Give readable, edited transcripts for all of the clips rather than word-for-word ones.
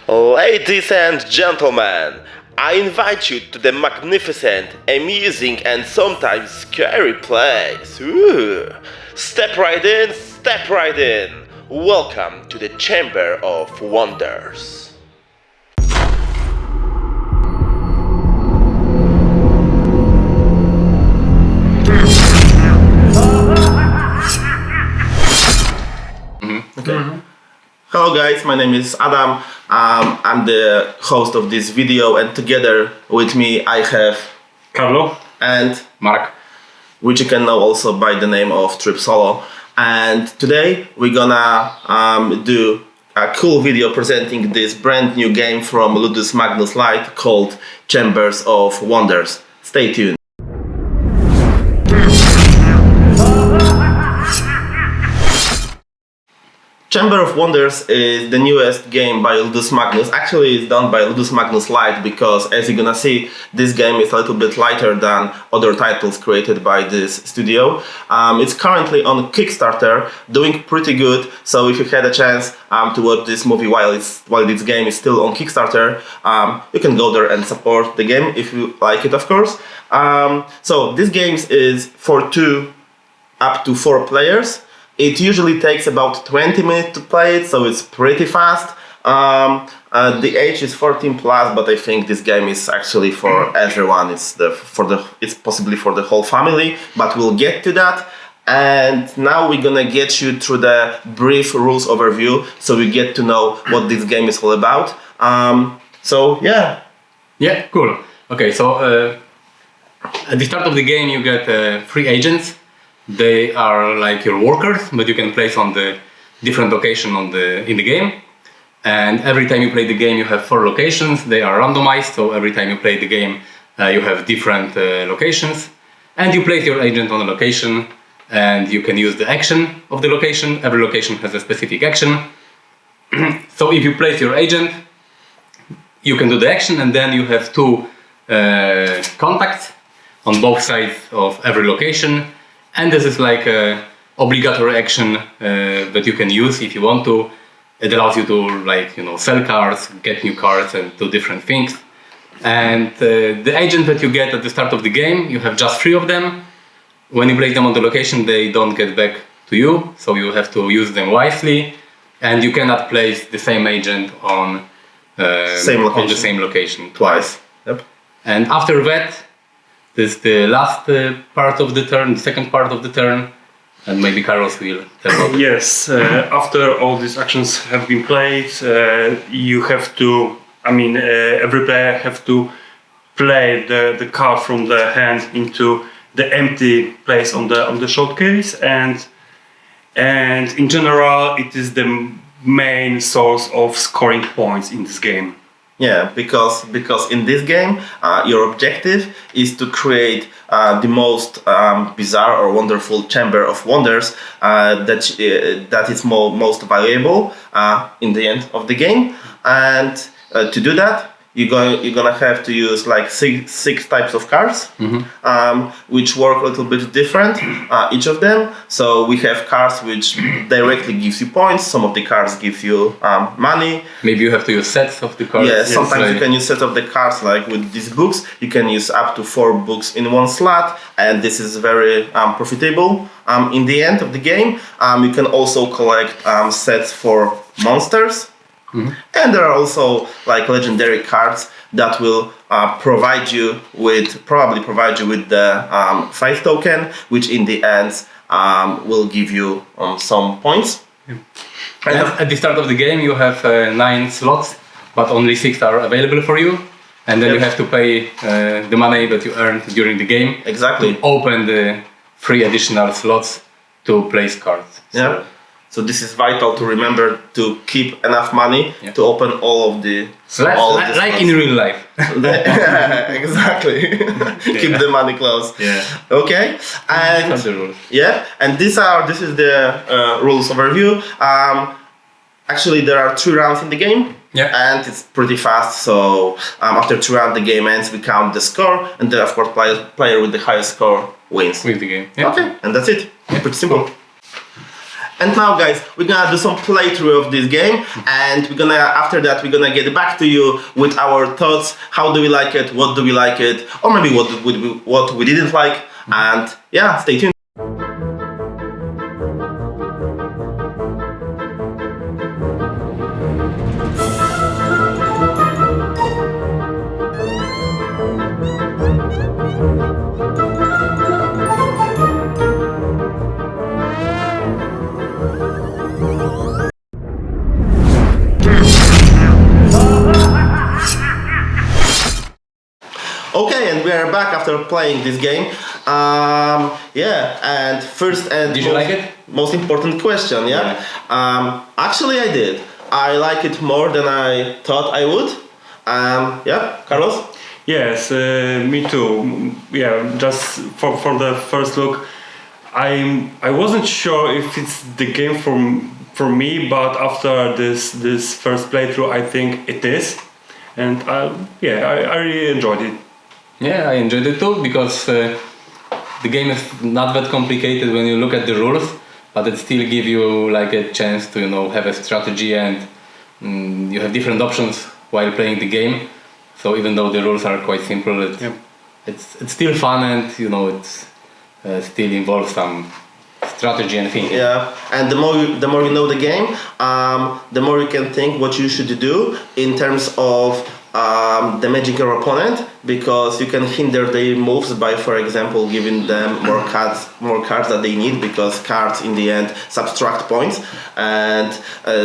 Ladies and gentlemen, I invite you to the magnificent, amusing, and sometimes scary place. Ooh. Step right in, step right in. Welcome to the Chamber of Wonders. Hello guys, my name is Adam. I'm the host of this video, and together with me I have Carlo and Mark, which you can know also by the name of Trip Solo. And today we're gonna do a cool video presenting this brand new game from Ludus Magnus Light called Chambers of Wonders. Stay tuned. Chamber of Wonders is the newest game by Ludus Magnus. Actually, it's done by Ludus Magnus Light because, as you're gonna see, this game is a little bit lighter than other titles created by this studio. It's currently on Kickstarter, doing pretty good. So if you had a chance to watch this movie while this game is still on Kickstarter, you can go there and support the game if you like it, of course. So this game is for 2 up to 4 players. It usually takes about 20 minutes to play it, so it's pretty fast. The age is 14 plus, but I think this game is actually for everyone. It's possibly for the whole family, but we'll get to that. And now we're gonna get you through the brief rules overview, so we get to know what this game is all about. Yeah, cool. Okay, so at the start of the game you get 3 agents. They are like your workers, but you can place on the different location in the game. And every time you play the game, you have 4 locations. They are randomized, so every time you play the game, you have different locations. And you place your agent on a location, and you can use the action of the location. Every location has a specific action. So if you place your agent, you can do the action, and then you have 2 contacts on both sides of every location. And this is like an obligatory action that you can use if you want to. It allows you to sell cards, get new cards, and do different things. And the agent that you get at the start of the game, you have just 3 of them. When you place them on the location, they don't get back to you, so you have to use them wisely. And you cannot place the same agent on the same location twice. Yep. And after that, this is the last part of the turn, the second part of the turn, and maybe Carlos will tell about it. Yes, after all these actions have been played, you have to, every player have to play the card from the hand into the empty place on the showcase, and in general it is the main source of scoring points in this game. Yeah, because in this game, your objective is to create the most bizarre or wonderful chamber of wonders that is most valuable in the end of the game. And to do that, you're gonna have to use like six types of cards, which work a little bit different, each of them. So we have cards which directly gives you points. Some of the cards give you money. Maybe you have to use sets of the cards. Yeah, sometimes you can use sets of the cards, like with these books. You can use up to 4 books in one slot, and this is very profitable. In the end of the game, you can also collect sets for monsters. And there are also like legendary cards that will provide you with the 5 token, which in the end will give you some points. Yeah. And at the start of the game you have 9 slots, but only 6 are available for you. And then you have to pay the money that you earned during the game. Exactly. To open the 3 additional slots to place cards. Yeah. So this is vital to remember, to keep enough money to open all of the like in real life. Exactly. Keep the money close. Yeah. Okay. And that's the rules. Yeah. And this is the rules overview. Actually, there are 2 rounds in the game. Yeah. And it's pretty fast. So after 2 rounds, the game ends. We count the score, and then of course, player with the highest score wins. With the game. Yeah. Okay. And that's it. Yeah. Pretty simple. And now, guys, we're gonna do some playthrough of this game, and after that we're gonna get back to you with our thoughts. How do we like it? What do we like it? Or maybe what we didn't like. And yeah, stay tuned. Okay, and we are back after playing this game. Yeah, and first and Did you like it? most important question, yeah? Actually, I did. I like it more than I thought I would. Yeah, Carlos? Yes, me too. Yeah, just for the first look, I wasn't sure if it's the game for me, but after this first playthrough, I think it is, and I really enjoyed it. Yeah, I enjoyed it too because the game is not that complicated when you look at the rules, but it still gives you like a chance to have a strategy, and you have different options while playing the game. So even though the rules are quite simple, it's still fun, and it still involves some strategy and thinking. Yeah, and the more you know the game, the more you can think what you should do in terms of damaging your opponent, because you can hinder their moves by, for example, giving them more cards that they need, because cards in the end subtract points, and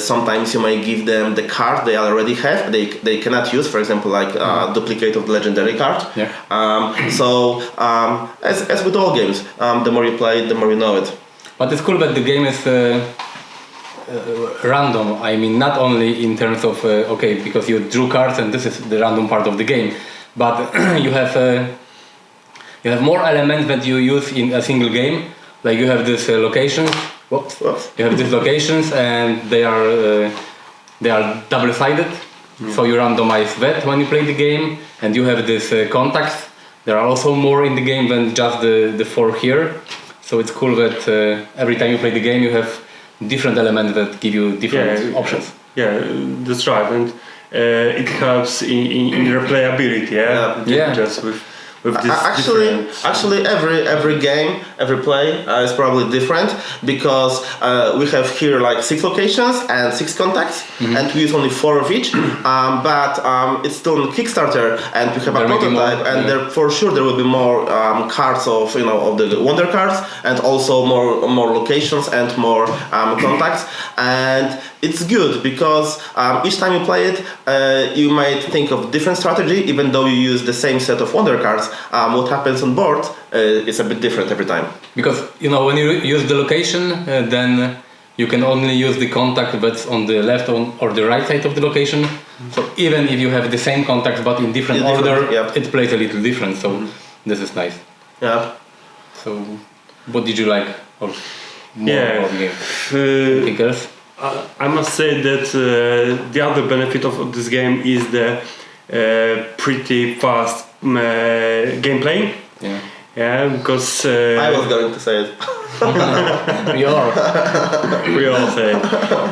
sometimes you might give them the card they already have they cannot use, for example, like duplicate of the legendary card. Yeah. As with all games, the more you play it, the more you know it. But it's cool that the game is random. I mean, not only in terms of because you drew cards and this is the random part of the game, but you have more elements that you use in a single game. Like you have these locations. Whoops. You have these locations, and they are double-sided. So you randomize that when you play the game, and you have these contacts. There are also more in the game than just the four here. So it's cool that every time you play the game, you have different elements that give you different options. Yeah, that's right, and it helps in replayability. Yeah. Just with this. Actually, every game, every play is probably different, because we have here like 6 locations and 6 contacts, and we use only 4 of each. But it's still on Kickstarter, and we have a prototype, and there for sure there will be more cards of of the wonder cards, and also more locations and more contacts. And it's good because each time you play it, you might think of different strategy, even though you use the same set of wonder cards. What happens on board is a bit different every time. Because when you use the location, then you can only use the contact that's on the left or the right side of the location. So even if you have the same contacts but in different order, it plays a little different. So this is nice. Yeah. So what did you like? Or more of the game? Anything else? I must say that the other benefit of this game is the pretty fast gameplay. Yeah, because I was going to say it. We are. We all say it.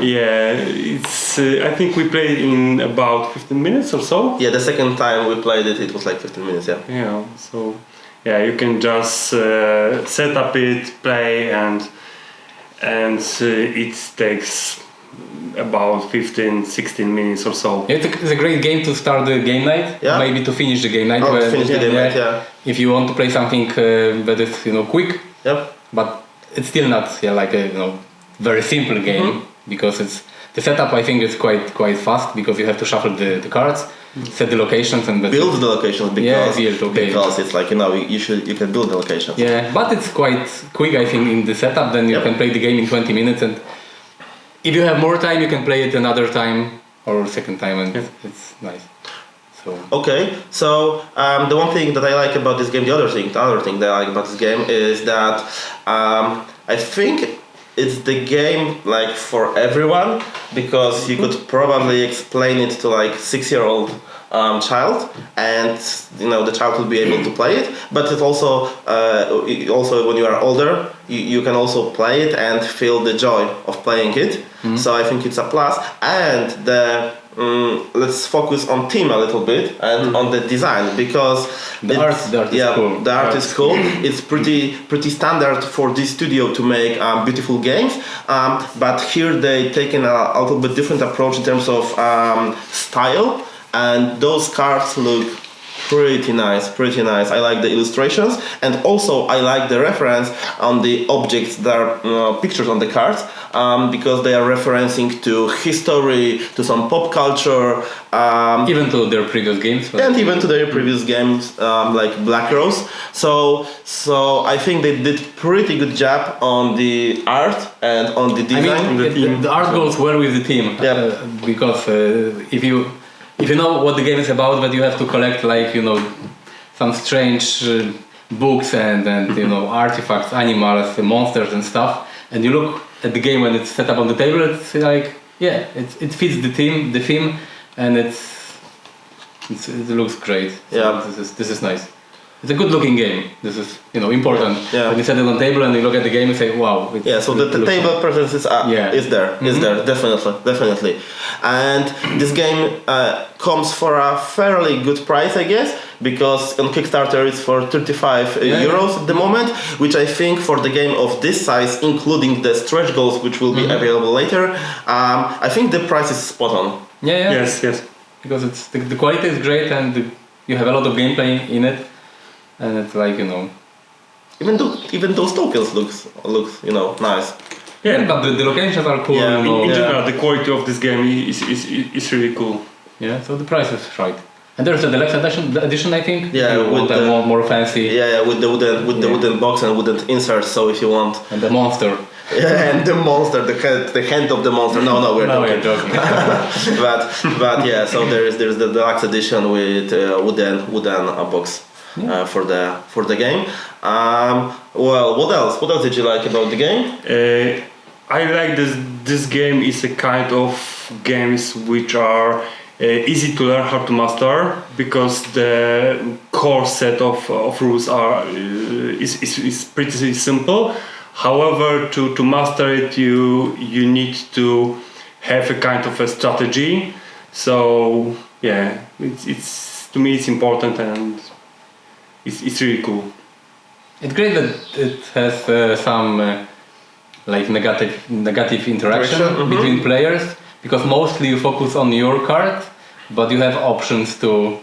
Yeah, it's. I think we played in about 15 minutes or so. Yeah, the second time we played it, it was like 15 minutes. Yeah. Yeah. So, yeah, you can just set up it, play, and it takes about 15-16 minutes or so. Yeah, it's a great game to start the game night. Yeah. Maybe to finish the game night. To finish the game night, yeah. If you want to play something that is quick. Yep. But it's still not like a very simple game, because it's the setup. I think is quite fast, because you have to shuffle the cards, set the locations, and build the locations, because because it's like you can build the locations. Yeah, but it's quite quick, I think, in the setup. Then you can play the game in 20 minutes, and if you have more time, you can play it another time or second time, and it's nice. So okay, so the one thing that I like about this game, the other thing that I like about this game is that I think it's the game like for everyone, because you could probably explain it to like 6-year-old child, and the child will be able to play it. But it also when you are older, you can also play it and feel the joy of playing it. So I think it's a plus. And let's focus on theme a little bit and on the design, because the art is cool. The art is cool. It's pretty standard for this studio to make beautiful games, but here they taken a little bit different approach in terms of style, and those cards look pretty nice. I like the illustrations, and also I like the reference on the objects that are pictures on the cards, because they are referencing to history, to some pop culture, even to their previous games, and even to their previous games, like Black Rose. So I think they did pretty good job on the art and on the design. The art goes well with the theme, because if you know what the game is about, but you have to collect some strange books and artifacts, animals, monsters and stuff, and you look at the game when it's set up on the table, it's like it fits the theme, and it looks great. So this is nice. It's a good looking game. This is important. When you set it on the table and you look at the game, you say, wow. So the table presence is there. Is there, definitely. And this game comes for a fairly good price, I guess, because on Kickstarter it's for 35 euros at the moment, which I think for the game of this size, including the stretch goals, which will be available later, I think the price is spot on. Yes. Because it's the quality is great, and you have a lot of gameplay in it. And it's like even those tokens looks nice. Yeah, but the locations are cool. In general, the quality of this game is really cool. Yeah, so the price is right. And there's a deluxe edition, I think. Yeah, with the more fancy. Yeah, with the wooden box and wooden inserts. So if you want. And the monster. Yeah, and the monster, the hand of the monster. No, we're joking. but yeah, so there's the deluxe edition with wooden box. For the game. Well, what else? What else did you like about the game? I like this game is a kind of games which are easy to learn how to master, because the core set of rules is pretty simple. However, to master it, you need to have a kind of a strategy. So it's to me it's important, and it's really cool. It's great that it has some negative interaction between players, because mostly you focus on your card, but you have options to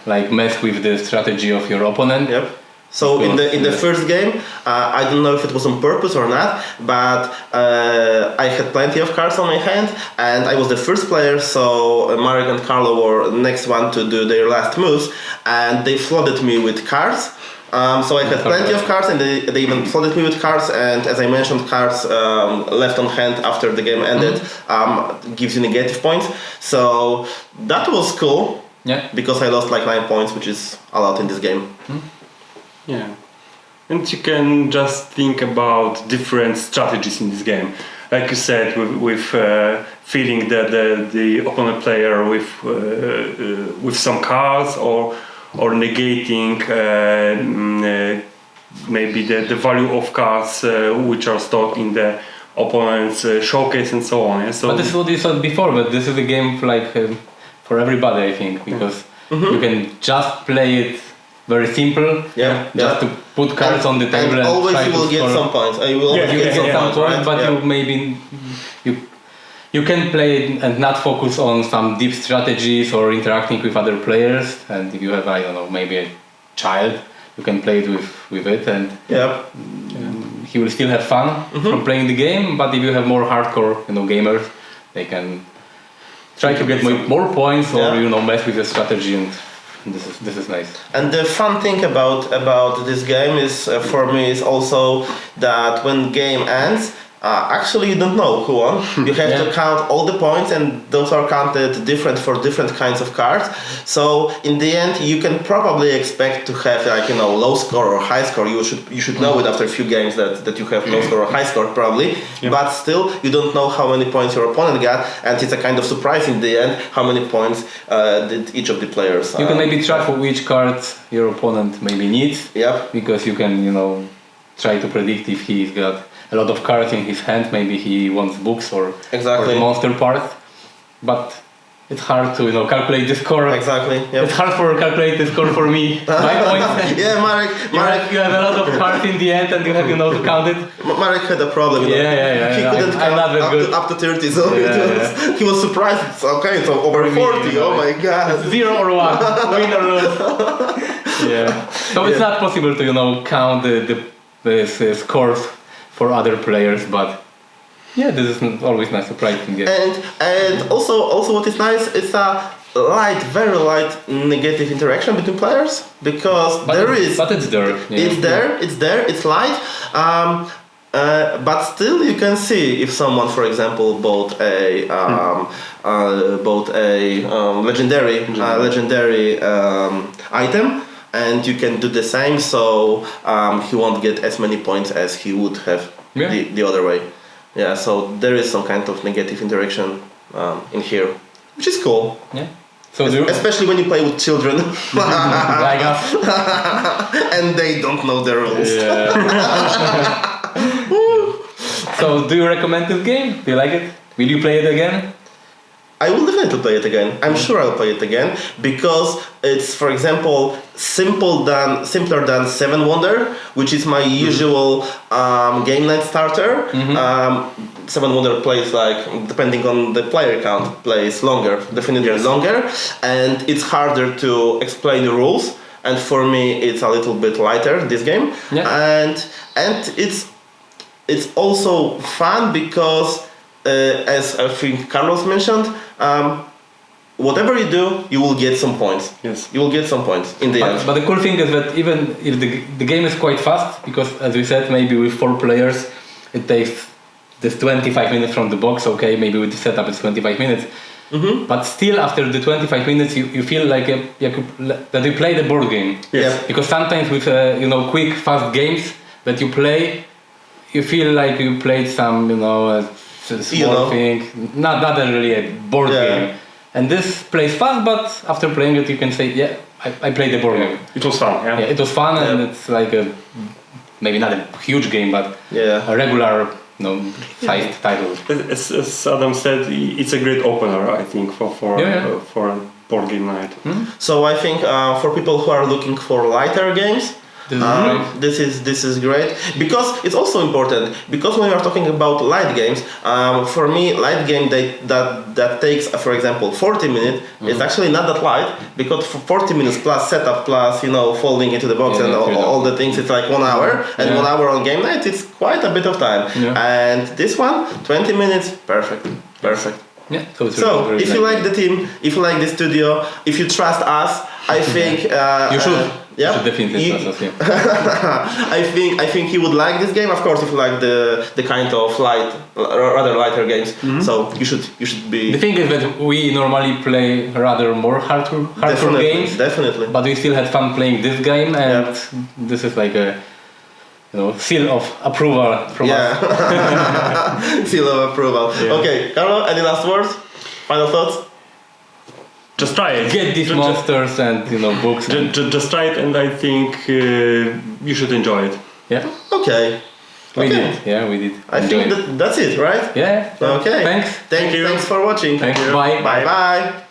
mess with the strategy of your opponent. Yep. So in the first game, I don't know if it was on purpose or not, but I had plenty of cards on my hand, and I was the first player, so Marek and Carlo were the next one to do their last moves, and they flooded me with cards. So I had plenty of cards, and they even flooded me with cards, and as I mentioned, cards left on hand after the game ended gives you negative points. So that was cool, because I lost like 9 points, which is a lot in this game. Yeah, and you can just think about different strategies in this game. Like you said, with feeding the opponent player with some cards, or negating maybe the value of cards which are stored in the opponent's showcase and so on. Yeah? So but this is what you said before, but this is a game for everybody, I think, because you can just play it very simple, just to put cards on the table, and always try you will to get score. some points. You will get some points, but you maybe you can play it and not focus on some deep strategies or interacting with other players. And if you have, I don't know, maybe a child, you can play it with it, and he will still have fun from playing the game. But if you have more hardcore, gamers, they can try to get more points, or mess with the strategy, and this is nice. And the fun thing about this game is for me is also that when game ends, Actually, you don't know who won. You have to count all the points, and those are counted different for different kinds of cards. So in the end, you can probably expect to have low score or high score. You should know it after a few games that you have low score or high score probably. Yep. But still, you don't know how many points your opponent got, and it's a kind of surprise in the end how many points did each of the players. You can maybe track which cards your opponent maybe needs. Yep. Because you can try to predict if he's got a lot of cards in his hand, maybe he wants books or monster parts, but it's hard to calculate the score. Exactly. Yep. It's hard to calculate the score for me. My point. Yeah, Marek. You have a lot of cards in the end, and you have to count it. Marek had a problem. Yeah. He couldn't count up to 30, so he was surprised. It's okay, so over 40. Oh my God. 0 or 1, win or lose. Yeah. So it's not possible to count the scores for other players, but this is always nice surprising game. And also what is nice, it's a very light negative interaction between players, because but it's there. Yeah. It's there, it's light. But still, you can see if someone, for example, bought a legendary item, and you can do the same. So he won't get as many points as he would have the other way. Yeah. So there is some kind of negative interaction in here, which is cool. Yeah. So especially when you play with children, like us, and they don't know the rules. Yeah. So, do you recommend this game? Do you like it? Will you play it again? I will definitely play it again. I'm sure I'll play it again, because it's, for example, simpler than Seven Wonder, which is my usual game night starter. Seven Wonder plays, depending on the player count, plays longer, definitely longer, and it's harder to explain the rules. And for me, it's a little bit lighter, this game, and it's also fun because, as I think Carlos mentioned, whatever you do, you will get some points. Yes. You will get some points in the end. But the cool thing is that even if the game is quite fast, because as we said, maybe with 4 players, it takes this 25 minutes from the box. Okay, maybe with the setup it's 25 minutes. But still, after the 25 minutes, you feel like that you play the board game. Yes. Because sometimes with quick, fast games that you play, you feel like you played some small thing, not really a board game. And this plays fast, but after playing it, you can say, I played the board game. It was fun. Yeah. It was fun, and it's like maybe not a huge game, but a regular. Sized title. As Adam said, it's a great opener, I think, for a board game night. So I think for people who are looking for lighter games, this is great, because it's also important, because when we are talking about light games, for me, light game that takes, for example, 40 minutes is actually not that light, because for 40 minutes plus setup plus folding into the box and all the things, it's like 1 hour, and 1 hour on game night, it's quite a bit of time. And this one, 20 minutes, perfect. Yeah. So if you like the team, if you like the studio, if you trust us, I think you should. Yeah, definitely trust us. I think you would like this game. Of course, if you like the kind of rather lighter games, so you should be. The thing is that we normally play rather more hardcore games. Definitely. But we still had fun playing this game, and this is like a seal of approval from us. Seal of approval. Yeah. Okay, Carlo, any last words? Final thoughts? Just try it. Get these monsters and books. Just try it, and I think you should enjoy it. Yeah. Okay. We did. Yeah, we did. I think that's it, right? Yeah. Okay. Thanks. Thank you. Thanks for watching. Thanks. Bye. Bye.